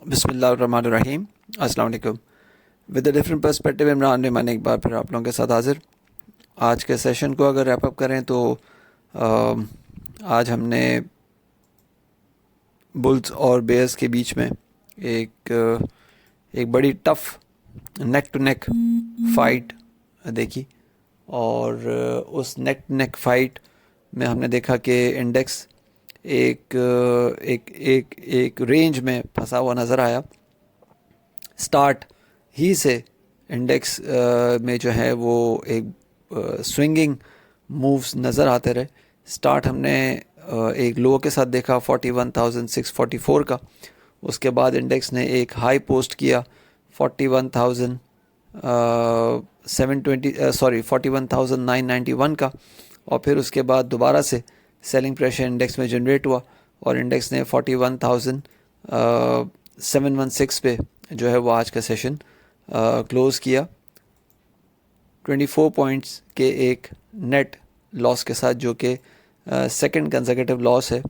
बिस्मिल्लाहिर्रहमानिर्रहीम। अस्सलाम वालेकुम। With a different perspective Imran Rahman एक बार फिर आप लोगों के साथ हाजिर। आज के सेशन को अगर रैप अप करें तो आज हमने बुल्स और बेयर्स के बीच में एक बड़ी tough neck to neck fight देखी, और उस नेक टू नेक फाइट में हमने देखा कि इंडेक्स एक एक एक एक रेंज में फंसा हुआ नज़र आया। स्टार्ट ही से इंडेक्स में जो है वो एक स्विंगिंग मूव्स नज़र आते रहे। स्टार्ट हमने एक लो के साथ देखा 41,644 का। उसके बाद इंडेक्स ने एक हाई पोस्ट किया 41,991 का, और फिर उसके बाद दोबारा से सेलिंग प्रेशर इंडेक्स में जनरेट हुआ और इंडेक्स ने 41,716 पे जो है वो आज का सेशन क्लोज़ किया 24 पॉइंट्स के एक नेट लॉस के साथ, जो कि सेकंड कंसेक्यूटिव लॉस है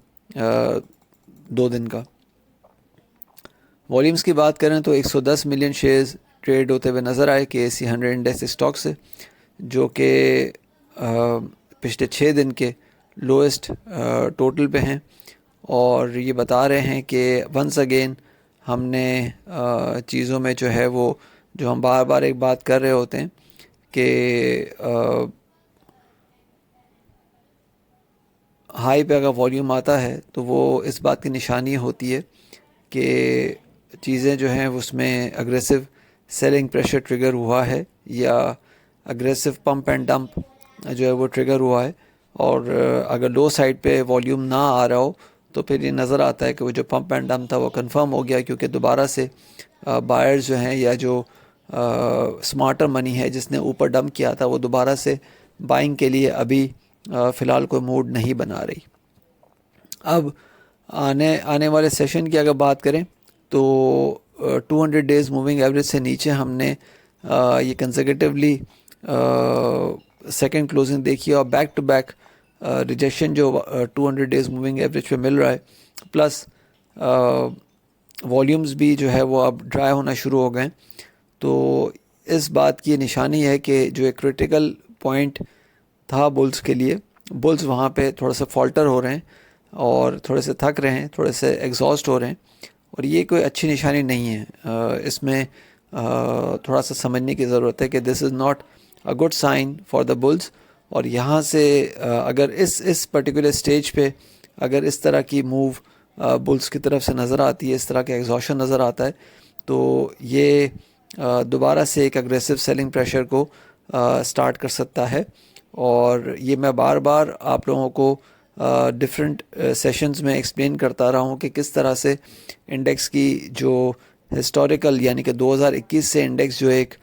2 दिन का। वॉल्यूम्स की बात करें तो 110 मिलियन शेयर्स ट्रेड होते हुए नज़र आए KSE 100 इंडेक्स स्टॉक से, जो कि पिछले 6 दिन के लोएस्ट टोटल पे हैं। और ये बता रहे हैं कि वंस अगेन हमने चीज़ों में जो है वो जो हम बार बार एक बात कर रहे होते हैं कि हाई पे अगर वॉल्यूम आता है तो वो इस बात की निशानी होती है कि चीज़ें जो हैं उसमें अग्रेसिव सेलिंग प्रेशर ट्रिगर हुआ है या अग्रेसिव पंप एंड डंप जो है वो ट्रिगर हुआ है। और अगर लो साइड पे वॉल्यूम ना आ रहा हो तो फिर ये नज़र आता है कि वो जो पंप एंड डंप था वो कंफर्म हो गया, क्योंकि दोबारा से बायर्स जो हैं या जो स्मार्टर मनी है जिसने ऊपर डंप किया था वो दोबारा से बाइंग के लिए अभी फ़िलहाल कोई मूड नहीं बना रही। अब आने वाले सेशन की अगर बात करें तो 200 डेज़ मूविंग एवरेज से नीचे हमने ये कंसेक्यूटिवली सेकंड क्लोजिंग देखी और बैक टू बैक रिजेक्शन जो 200 डेज़ मूविंग एवरेज पे मिल रहा है, प्लस वॉल्यूम्स भी जो है वो अब ड्राई होना शुरू हो गए। तो इस बात की निशानी है कि जो एक क्रिटिकल पॉइंट था बुल्स के लिए, बुल्स वहाँ पे थोड़ा सा फॉल्टर हो रहे हैं और थोड़े से थक रहे हैं, थोड़े से एग्जॉस्ट हो रहे हैं, और ये कोई अच्छी निशानी नहीं है। इसमें थोड़ा सा समझने की ज़रूरत है कि this is not a good sign for the bulls. और यहाँ से अगर इस पर्टिकुलर स्टेज पे अगर इस तरह की मूव बुल्स की तरफ से नज़र आती है, इस तरह का एग्जॉशन नज़र आता है, तो ये दोबारा से एक अग्रेसिव सेलिंग प्रेशर को स्टार्ट कर सकता है। और ये मैं बार बार आप लोगों को डिफरेंट सेशंस में एक्सप्लेन करता रहा हूँ कि किस तरह से इंडेक्स की जो हिस्टोरिकल यानी कि 2021 से इंडेक्स जो एक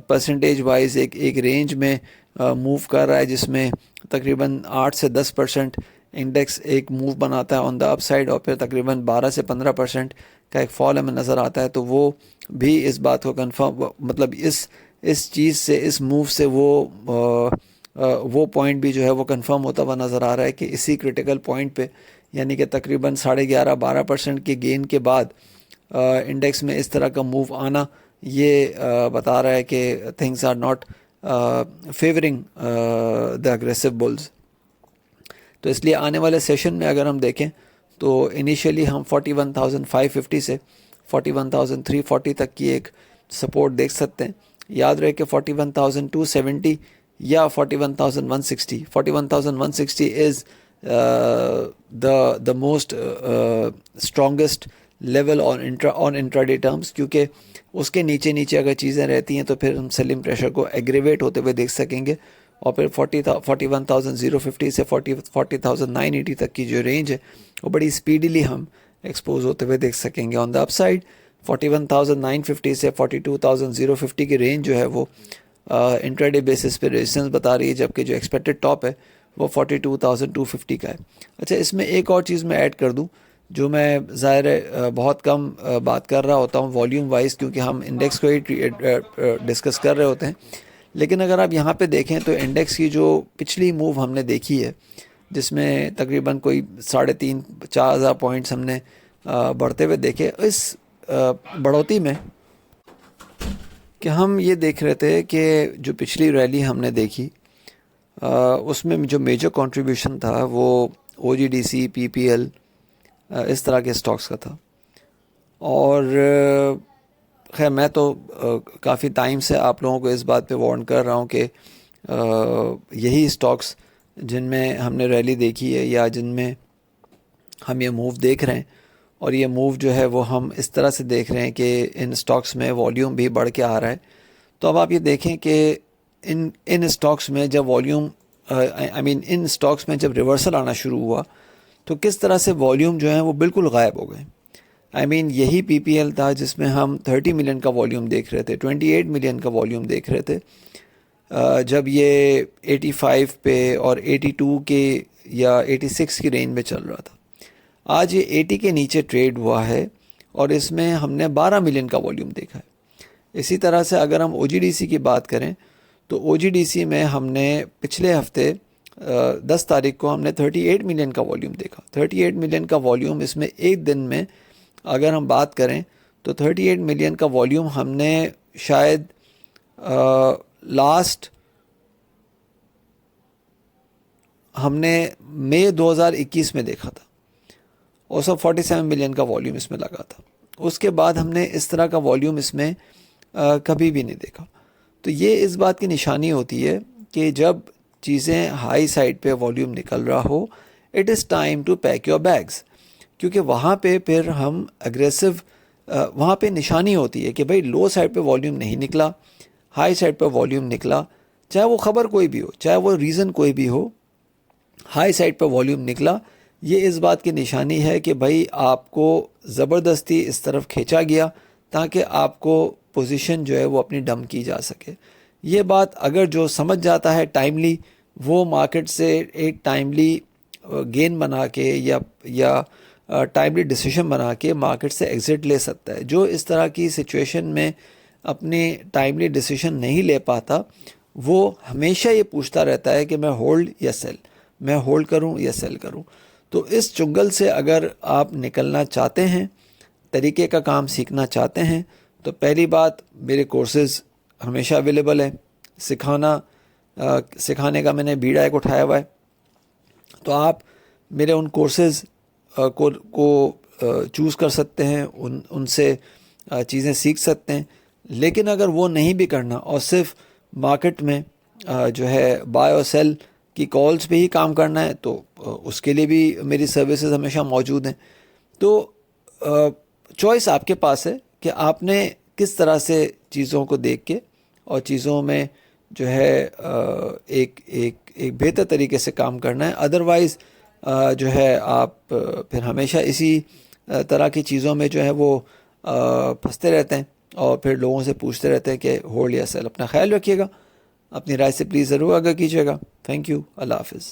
परसेंटेज वाइज एक रेंज में मूव कर रहा है, जिसमें तकरीबन 8 से 10% इंडेक्स एक मूव बनाता है ऑन द अपसाइड और फिर तकरीबन 12 से 15% का एक फॉल हमें नज़र आता है। तो वो भी इस बात को कंफर्म, मतलब इस चीज़ से, इस मूव से वो पॉइंट भी जो है वो कंफर्म होता हुआ नज़र आ रहा है कि इसी क्रिटिकल पॉइंट पे यानी कि तकरीबन 11.5-12% के गेन के बाद इंडेक्स में इस तरह का मूव आना ये बता रहा है कि things are not favouring the aggressive bulls. तो इसलिए आने वाले सेशन में अगर हम देखें तो इनिशियली हम 41,550 से 41,340 तक की एक सपोर्ट देख सकते हैं। याद रहे कि 41,270 या 41,160, 41,160 is the most strongest level on intraday terms, क्योंकि उसके नीचे नीचे अगर चीज़ें रहती हैं तो फिर हम सेलिंग प्रेशर को एग्रीवेट होते हुए देख सकेंगे। और फिर 41,050 से 40,980 तक की जो रेंज है वो बड़ी स्पीडीली हम एक्सपोज होते हुए देख सकेंगे। ऑन द अपसाइड 41,950 से 42,050 की रेंज जो है वो इंट्राडे बेसिस पे रेजिस्टेंस बता रही है, जबकि जो एक्सपेक्टेड टॉप है वो 42,250 का है। अच्छा, इसमें एक और चीज़ मैं ऐड कर दूं जो मैं ज़ाहिर है बहुत कम बात कर रहा होता हूँ वॉल्यूम वाइज, क्योंकि हम इंडेक्स को ही डिस्कस कर रहे होते हैं। लेकिन अगर आप यहाँ पे देखें तो इंडेक्स की जो पिछली मूव हमने देखी है, जिसमें तकरीबन कोई 3,500-4,000 पॉइंट्स हमने बढ़ते हुए देखे। इस बढ़ोतरी में कि हम ये देख रहे थे कि जो पिछली रैली हमने देखी उसमें जो मेजर कंट्रीब्यूशन था वो OGDC, PPL इस तरह के स्टॉक्स का था। और खैर मैं तो काफ़ी टाइम से आप लोगों को इस बात पे वार्न कर रहा हूँ कि यही स्टॉक्स जिनमें हमने रैली देखी है या जिनमें हम ये मूव देख रहे हैं, और ये मूव जो है वो हम इस तरह से देख रहे हैं कि इन स्टॉक्स में वॉल्यूम भी बढ़ के आ रहा है। तो अब आप ये देखें कि इन स्टॉक्स में जब वॉल्यूम इन स्टॉक्स में जब रिवर्सल आना शुरू हुआ तो किस तरह से वॉल्यूम जो है वो बिल्कुल गायब हो गए। यही PPL था जिसमें हम 30 मिलियन का वॉल्यूम देख रहे थे, 28 मिलियन का वॉल्यूम देख रहे थे जब ये 85 पे और 82 के या 86 की रेंज में चल रहा था। आज ये 80 के नीचे ट्रेड हुआ है और इसमें हमने 12 मिलियन का वॉल्यूम देखा है। इसी तरह से अगर हम OGDC की बात करें तो OGDC में हमने पिछले हफ्ते 10 तारीख को हमने 38 मिलियन का वॉल्यूम देखा। 38 मिलियन का वॉल्यूम, इसमें एक दिन में अगर हम बात करें तो 38 मिलियन का वॉल्यूम हमने शायद लास्ट हमने मई 2021 में देखा था और सब 47 मिलियन का वॉल्यूम इसमें लगा था। उसके बाद हमने इस तरह का वॉल्यूम इसमें कभी भी नहीं देखा। तो ये इस बात की निशानी होती है कि जब चीज़ें हाई साइड पे वॉल्यूम निकल रहा हो, it is time to pack your bags, क्योंकि वहाँ पे फिर हम अग्रेसिव, वहाँ पे निशानी होती है कि भाई लो साइड पे वॉल्यूम नहीं निकला, हाई साइड पे वॉल्यूम निकला, चाहे वो खबर कोई भी हो, चाहे वो रीज़न कोई भी हो, हाई साइड पे वॉल्यूम निकला, ये इस बात की निशानी है कि भाई आपको ज़बरदस्ती इस तरफ खींचा गया ताकि आपको पोजीशन जो है वो अपनी डम की जा सके। ये बात अगर जो समझ जाता है टाइमली, वो मार्केट से एक टाइमली गेन बना के या टाइमली डिसीजन बना के मार्केट से एग्ज़िट ले सकता है। जो इस तरह की सिचुएशन में अपने टाइमली डिसीजन नहीं ले पाता, वो हमेशा ये पूछता रहता है कि मैं होल्ड या सेल, मैं होल्ड करूं या सेल करूं। तो इस चुंगल से अगर आप निकलना चाहते हैं, तरीके का काम सीखना चाहते हैं, तो पहली बात, मेरे कोर्सेज़ हमेशा अवेलेबल है। सिखाने का मैंने बीड़ा एक उठाया हुआ है, तो आप मेरे उन कोर्सेज़ को चूज़ कर सकते हैं, उनसे चीज़ें सीख सकते हैं। लेकिन अगर वो नहीं भी करना और सिर्फ मार्केट में जो है बाय और सेल की कॉल्स पे ही काम करना है, तो उसके लिए भी मेरी सर्विसेज हमेशा मौजूद हैं। तो चॉइस आपके पास है कि आपने किस तरह से चीज़ों को देख के और चीज़ों में जो है एक बेहतर तरीके से काम करना है। अदरवाइज़ जो है आप फिर हमेशा इसी तरह की चीज़ों में जो है वो फंसते रहते हैं और फिर लोगों से पूछते रहते हैं कि होल्ड या सेल। अपना ख्याल रखिएगा, अपनी राय से प्लीज़ ज़रूर आगाह कीजिएगा। थैंक यू, अल्लाह हाफ़िज़।